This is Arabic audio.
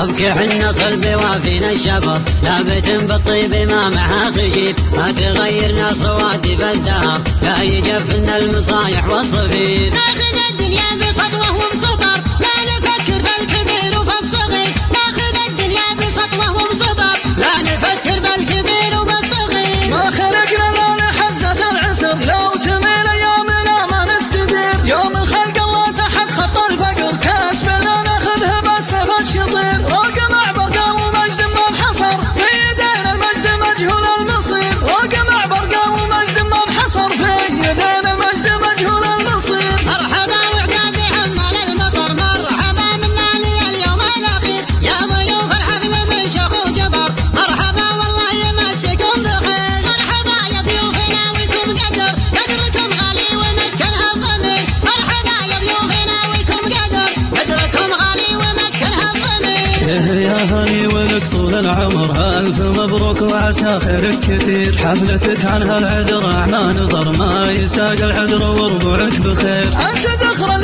صبك حنا صلبي وفينا الشفر لابت بالطيب ما معها خشيب ما تغيرنا صواتي بالذهب لا يجفنا المصايح والصفير ناخذ الدنيا بسطوة وبسطر لا نفكر بالكبير وفي الصغير ناخذ الدنيا بسطوة وبسطر لا نفكر بالكبير وبالصغير ما خلقنا لا لحزة العسر لو تميل يومنا ما نستدير يوم الخلق الله تحت خط الفقر كاسبنا ناخذها بالسيف الشطير رقم برقة ومجد ما انحصر في يدينا المجد مجهول المصير رقم برقة ومجد ما انحصر في يدينا المجد مجهول المصير مرحبا وعقاب حمل المطر مرحبا منا لي اليوم الاخير يا ضيوف الحفل من شيخ وجبر مرحبا والله يمسكم بالخير مرحبا يا ضيوفنا ويكم قدركم غالي ومسكنها الضمير مرحبا يا ضيوفنا ويكم قدركم غالي ومسكنها الضمير يا هني ولك طول العمر ألف مبروك وعسى خيرك كثير حفلتك عنها العذر أعمى نظر ما يساق العذر وربعك بخير أنت ذخر